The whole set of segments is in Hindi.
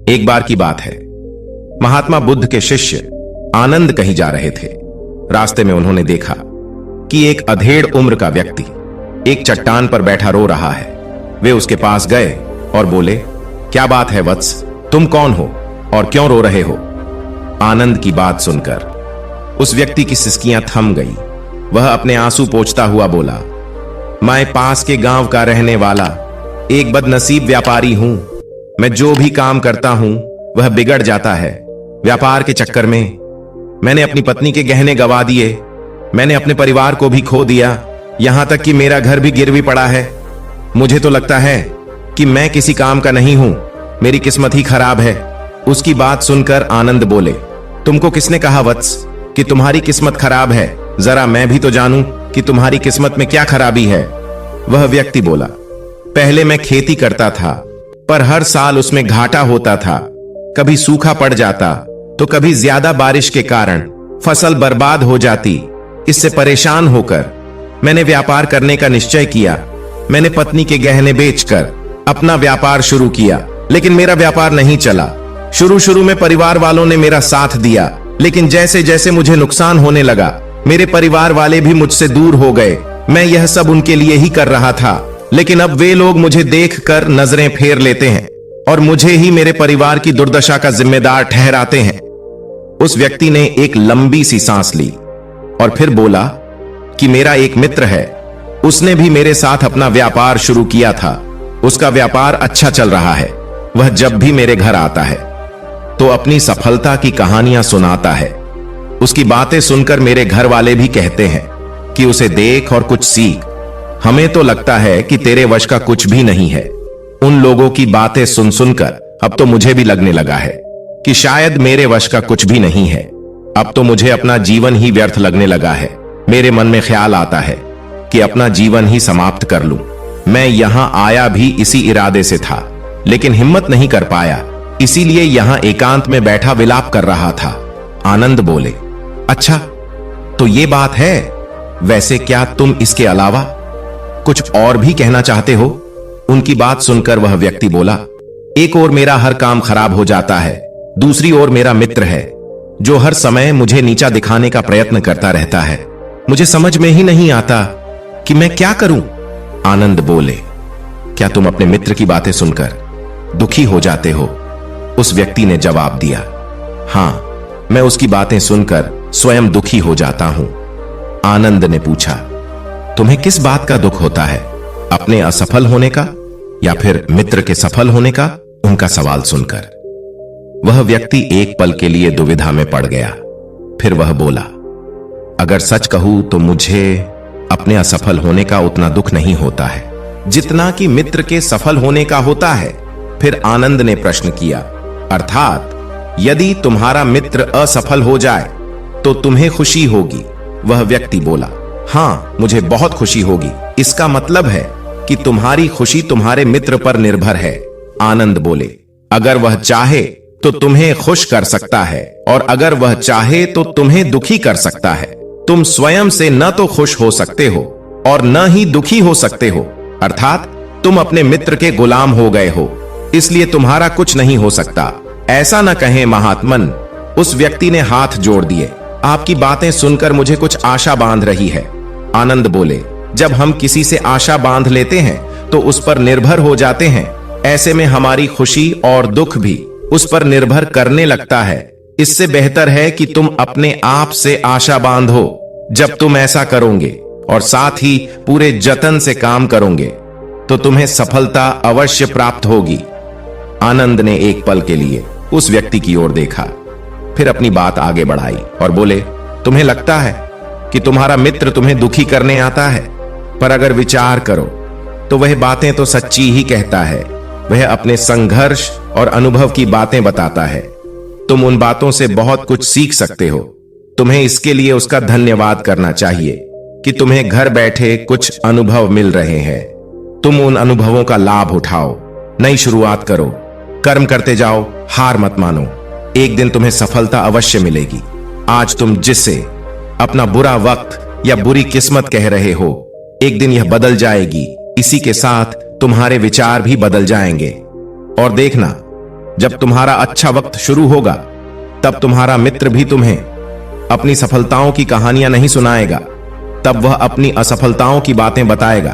एक बार की बात है, महात्मा बुद्ध के शिष्य आनंद कहीं जा रहे थे। रास्ते में उन्होंने देखा कि एक अधेड़ उम्र का व्यक्ति एक चट्टान पर बैठा रो रहा है। वे उसके पास गए और बोले, क्या बात है वत्स, तुम कौन हो और क्यों रो रहे हो? आनंद की बात सुनकर उस व्यक्ति की सिसकियां थम गई। वह अपने आंसू पोंछता हुआ बोला, मैं पास के गांव का रहने वाला एक बदनसीब व्यापारी हूं। मैं जो भी काम करता हूं वह बिगड़ जाता है। व्यापार के चक्कर में मैंने अपनी पत्नी के गहने गंवा दिए, मैंने अपने परिवार को भी खो दिया, यहां तक कि मेरा घर भी गिरवी पड़ा है। मुझे तो लगता है कि मैं किसी काम का नहीं हूं, मेरी किस्मत ही खराब है। उसकी बात सुनकर आनंद बोले, तुमको किसने कहा वत्स कि तुम्हारी किस्मत खराब है? जरा मैं भी तो जानूं कि तुम्हारी किस्मत में क्या खराबी है। वह व्यक्ति बोला, पहले मैं खेती करता था, पर हर साल उसमें घाटा होता था। कभी सूखा पड़ जाता तो कभी ज्यादा बारिश के कारण फसल बर्बाद हो जाती। इससे परेशान होकर मैंने व्यापार करने का निश्चय किया। मैंने पत्नी के गहने बेचकर अपना व्यापार शुरू किया, लेकिन मेरा व्यापार नहीं चला। शुरू में परिवार वालों ने मेरा साथ दिया, लेकिन जैसे जैसे मुझे नुकसान होने लगा, मेरे परिवार वाले भी मुझसे दूर हो गए। मैं यह सब उनके लिए ही कर रहा था, लेकिन अब वे लोग मुझे देखकर नजरें फेर लेते हैं और मुझे ही मेरे परिवार की दुर्दशा का जिम्मेदार ठहराते हैं। उस व्यक्ति ने एक लंबी सी सांस ली और फिर बोला कि मेरा एक मित्र है, उसने भी मेरे साथ अपना व्यापार शुरू किया था। उसका व्यापार अच्छा चल रहा है। वह जब भी मेरे घर आता है तो अपनी सफलता की कहानियां सुनाता है। उसकी बातें सुनकर मेरे घर वाले भी कहते हैं कि उसे देख और कुछ सीख। हमें तो लगता है कि तेरे वश का कुछ भी नहीं है। उन लोगों की बातें सुन सुनकर अब तो मुझे भी लगने लगा है कि शायद मेरे वश का कुछ भी नहीं है। अब तो मुझे अपना जीवन ही व्यर्थ लगने लगा है। मेरे मन में ख्याल आता है कि अपना जीवन ही समाप्त कर लूं। मैं यहां आया भी इसी इरादे से था, लेकिन हिम्मत नहीं कर पाया, इसीलिए यहां एकांत में बैठा विलाप कर रहा था। आनंद बोले, अच्छा तो ये बात है। वैसे क्या तुम इसके अलावा कुछ और भी कहना चाहते हो? उनकी बात सुनकर वह व्यक्ति बोला, एक ओर मेरा हर काम खराब हो जाता है, दूसरी ओर मेरा मित्र है जो हर समय मुझे नीचा दिखाने का प्रयत्न करता रहता है। मुझे समझ में ही नहीं आता कि मैं क्या करूं। आनंद बोले, क्या तुम अपने मित्र की बातें सुनकर दुखी हो जाते हो? उस व्यक्ति ने जवाब दिया, हां, मैं उसकी बातें सुनकर स्वयं दुखी हो जाता हूं। आनंद ने पूछा, तुम्हें किस बात का दुख होता है? अपने असफल होने का या फिर मित्र के सफल होने का? उनका सवाल सुनकर वह व्यक्ति एक पल के लिए दुविधा में पड़ गया। फिर वह बोला, अगर सच कहूं तो मुझे अपने असफल होने का उतना दुख नहीं होता है जितना कि मित्र के सफल होने का होता है। फिर आनंद ने प्रश्न किया, अर्थात यदि तुम्हारा मित्र असफल हो जाए तो तुम्हें खुशी होगी? वह व्यक्ति बोला, हां, मुझे बहुत खुशी होगी। इसका मतलब है कि तुम्हारी खुशी तुम्हारे मित्र पर निर्भर है। आनंद बोले, अगर वह चाहे तो तुम्हें खुश कर सकता है और अगर वह चाहे तो तुम्हें दुखी कर सकता है। तुम स्वयं से न तो खुश हो सकते हो और न ही दुखी हो सकते हो, अर्थात तुम अपने मित्र के गुलाम हो गए हो, इसलिए तुम्हारा कुछ नहीं हो सकता। ऐसा न कहें महात्मन। उस व्यक्ति ने हाथ जोड़ दिए, आपकी बातें सुनकर मुझे कुछ आशा बांध रही है। आनंद बोले, जब हम किसी से आशा बांध लेते हैं तो उस पर निर्भर हो जाते हैं। ऐसे में हमारी खुशी और दुख भी उस पर निर्भर करने लगता है। इससे बेहतर है कि तुम अपने आप से आशा बांधो। जब तुम ऐसा करोगे और साथ ही पूरे जतन से काम करोगे तो तुम्हें सफलता अवश्य प्राप्त होगी। आनंद ने एक पल के लिए उस व्यक्ति की ओर देखा, फिर अपनी बात आगे बढ़ाई और बोले, तुम्हें लगता है कि तुम्हारा मित्र तुम्हें दुखी करने आता है, पर अगर विचार करो तो वह बातें तो सच्ची ही कहता है। वह अपने संघर्ष और अनुभव की बातें बताता है। तुम उन बातों से बहुत कुछ सीख सकते हो। तुम्हें इसके लिए उसका धन्यवाद करना चाहिए कि तुम्हें घर बैठे कुछ अनुभव मिल रहे हैं। तुम उन अनुभवों का लाभ उठाओ, नई शुरुआत करो, कर्म करते जाओ, हार मत मानो। एक दिन तुम्हें सफलता अवश्य मिलेगी। आज तुम जिसे अपना बुरा वक्त या बुरी किस्मत कह रहे हो, एक दिन यह बदल जाएगी। इसी के साथ तुम्हारे विचार भी बदल जाएंगे और देखना जब तुम्हारा अच्छा वक्त शुरू होगा तब तुम्हारा मित्र भी तुम्हें अपनी सफलताओं की कहानियां नहीं सुनाएगा, तब वह अपनी असफलताओं की बातें बताएगा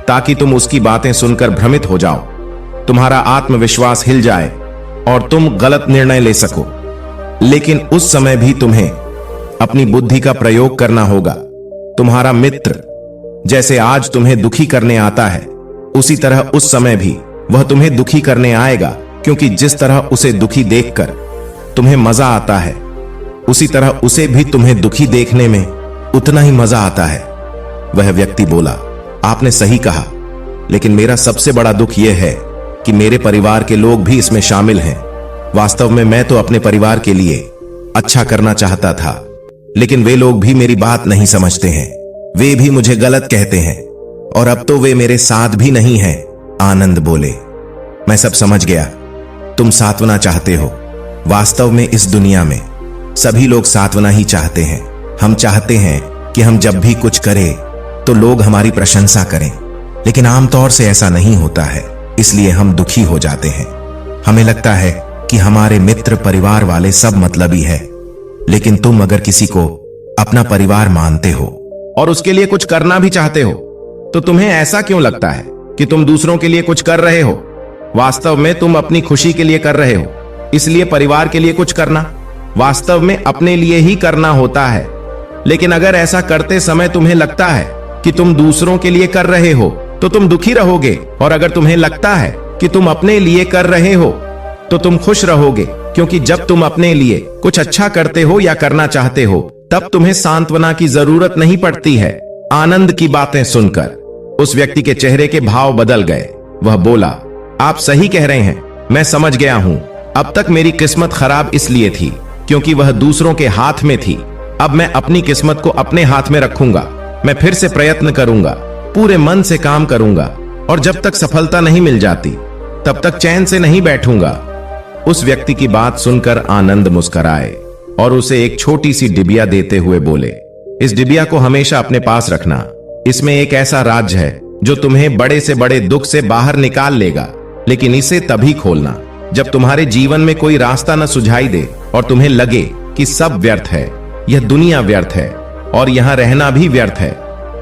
ताकि तुम उसकी बातें सुनकर भ्रमित हो जाओ, तुम्हारा आत्मविश्वास हिल जाए और तुम गलत निर्णय ले सको। लेकिन उस समय भी तुम्हें अपनी बुद्धि का प्रयोग करना होगा। तुम्हारा मित्र जैसे आज तुम्हें दुखी करने आता है, उसी तरह उस समय भी वह तुम्हें दुखी करने आएगा, क्योंकि जिस तरह उसे दुखी देखकर तुम्हें मजा आता है, उसी तरह उसे भी तुम्हें दुखी देखने में उतना ही मजा आता है। वह व्यक्ति बोला, आपने सही कहा, लेकिन मेरा सबसे बड़ा दुख यह है कि मेरे परिवार के लोग भी इसमें शामिल हैं। वास्तव में मैं तो अपने परिवार के लिए अच्छा करना चाहता था, लेकिन वे लोग भी मेरी बात नहीं समझते हैं। वे भी मुझे गलत कहते हैं और अब तो वे मेरे साथ भी नहीं हैं। आनंद बोले, मैं सब समझ गया, तुम सांत्वना चाहते हो। वास्तव में इस दुनिया में सभी लोग सांत्वना ही चाहते हैं। हम चाहते हैं कि हम जब भी कुछ करें तो लोग हमारी प्रशंसा करें, लेकिन आमतौर से ऐसा नहीं होता है, इसलिए हम दुखी हो जाते हैं। हमें लगता है कि हमारे मित्र परिवार वाले सब मतलबी है, लेकिन तुम अगर किसी को अपना परिवार मानते हो और उसके लिए कुछ करना भी चाहते हो, तो तुम्हें ऐसा क्यों लगता है कि तुम दूसरों के लिए कुछ कर रहे हो? वास्तव में तुम अपनी खुशी के लिए कर रहे हो, इसलिए परिवार के लिए कुछ करना वास्तव में अपने लिए ही करना होता है। लेकिन अगर ऐसा करते समय तुम्हें लगता है कि तुम दूसरों के लिए कर रहे हो, तो तुम दुखी रहोगे, और अगर तुम्हें लगता है कि तुम अपने लिए कर रहे हो तो तुम खुश रहोगे, क्योंकि जब तुम अपने लिए कुछ अच्छा करते हो या करना चाहते हो, तब तुम्हें सांत्वना की जरूरत नहीं पड़ती है। आनंद की बातें सुनकर उस व्यक्ति के चेहरे के भाव बदल गए। वह बोला, आप सही कह रहे हैं, मैं समझ गया हूं। अब तक मेरी किस्मत खराब इसलिए थी क्योंकि वह दूसरों के हाथ में थी। अब मैं अपनी किस्मत को अपने हाथ में रखूंगा। मैं फिर से प्रयत्न करूंगा, पूरे मन से काम करूंगा, और जब तक सफलता नहीं मिल जाती तब तक चैन से नहीं बैठूंगा। उस व्यक्ति की बात सुनकर आनंद मुस्कुराए और उसे एक छोटी सी डिबिया देते हुए बोले, इस डिबिया को हमेशा अपने पास रखना। इसमें एक ऐसा राज है जो तुम्हें बड़े से बड़े दुख से बाहर निकाल लेगा, लेकिन इसे तभी खोलना जब तुम्हारे जीवन में कोई रास्ता न सुझाई दे और तुम्हें लगे कि सब व्यर्थ है, यह दुनिया व्यर्थ है और यहां रहना भी व्यर्थ है।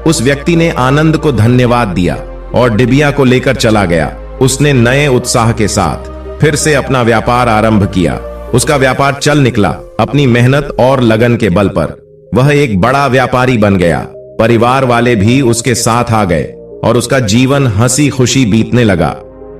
उस व्यक्ति ने आनंद को धन्यवाद दिया और डिबिया को लेकर चला गया। उसने नए उत्साह के साथ फिर से अपना व्यापार आरंभ किया। उसका व्यापार चल निकला। अपनी मेहनत और लगन के बल पर वह एक बड़ा व्यापारी बन गया। परिवार वाले भी उसके साथ आ गए और उसका जीवन हंसी खुशी बीतने लगा।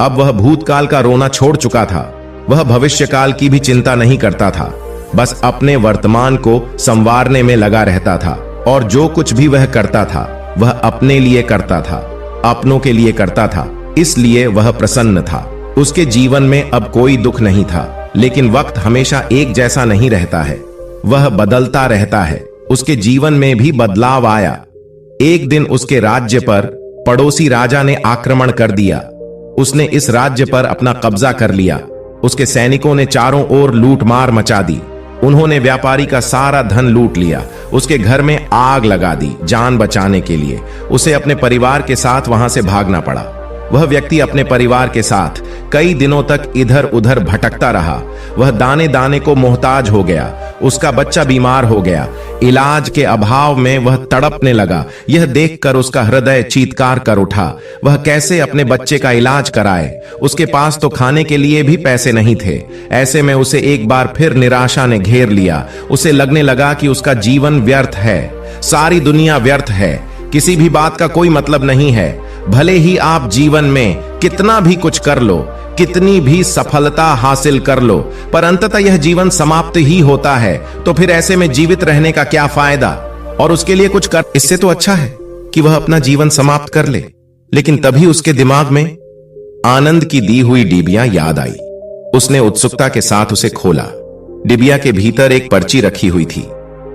अब वह भूतकाल का रोना छोड़ चुका था। वह भविष्यकाल की भी चिंता नहीं करता था, बस अपने वर्तमान को संवारने में लगा रहता था, और जो कुछ भी वह करता था वह अपने लिए करता था, अपनों के लिए करता था, इसलिए वह प्रसन्न था। उसके जीवन में अब कोई दुख नहीं था। लेकिन वक्त हमेशा एक जैसा नहीं रहता है, वह बदलता रहता है। उसके जीवन में भी बदलाव आया। एक दिन उसके राज्य पर पड़ोसी राजा ने आक्रमण कर दिया। उसने इस राज्य पर अपना कब्जा कर लिया। उसके सैनिकों ने चारों ओर लूटमार मचा दी। उन्होंने व्यापारी का सारा धन लूट लिया। उसके घर में आग लगा दी। जान बचाने के लिए उसे अपने परिवार के साथ वहां से भागना पड़ा। वह व्यक्ति अपने परिवार के साथ कई दिनों तक इधर उधर भटकता रहा। वह दाने दाने को मोहताज हो गया। उसका बच्चा बीमार हो गया। इलाज के अभाव में वह तड़पने लगा। यह देखकर उसका हृदय चीत्कार कर उठा। वह कैसे अपने बच्चे का इलाज कराए? उसके पास तो खाने के लिए भी पैसे नहीं थे। ऐसे में उसे एक बार फिर निराशा ने घेर लिया। उसे लगने लगा कि उसका जीवन व्यर्थ है, सारी दुनिया व्यर्थ है, किसी भी बात का कोई मतलब नहीं है। भले ही आप जीवन में कितना भी कुछ कर लो, कितनी भी सफलता हासिल कर लो, पर अंततः यह जीवन समाप्त ही होता है। तो फिर ऐसे में जीवित रहने का क्या फायदा? और उसके लिए कुछ कर, इससे तो अच्छा है कि वह अपना जीवन समाप्त कर ले। लेकिन तभी उसके दिमाग में आनंद की दी हुई डिबिया याद आई। उसने उत्सुकता के साथ उसे खोला। डिबिया के भीतर एक पर्ची रखी हुई थी।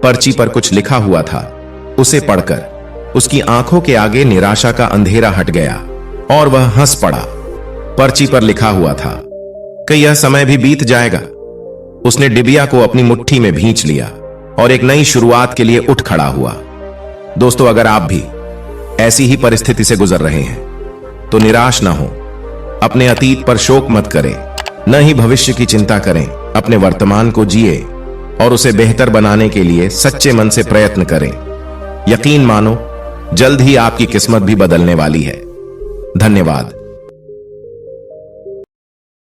पर्ची पर कुछ लिखा हुआ था। उसे पढ़कर उसकी आंखों के आगे निराशा का अंधेरा हट गया और वह हंस पड़ा। पर्ची पर लिखा हुआ था कि यह समय भी बीत जाएगा। उसने डिबिया को अपनी मुट्ठी में भींच लिया और एक नई शुरुआत के लिए उठ खड़ा हुआ। दोस्तों, अगर आप भी ऐसी ही परिस्थिति से गुजर रहे हैं तो निराश ना हो, अपने अतीत पर शोक मत करें, न ही भविष्य की चिंता करें, अपने वर्तमान को जिए और उसे बेहतर बनाने के लिए सच्चे मन से प्रयत्न करें। यकीन मानो, जल्द ही आपकी किस्मत भी बदलने वाली है। धन्यवाद।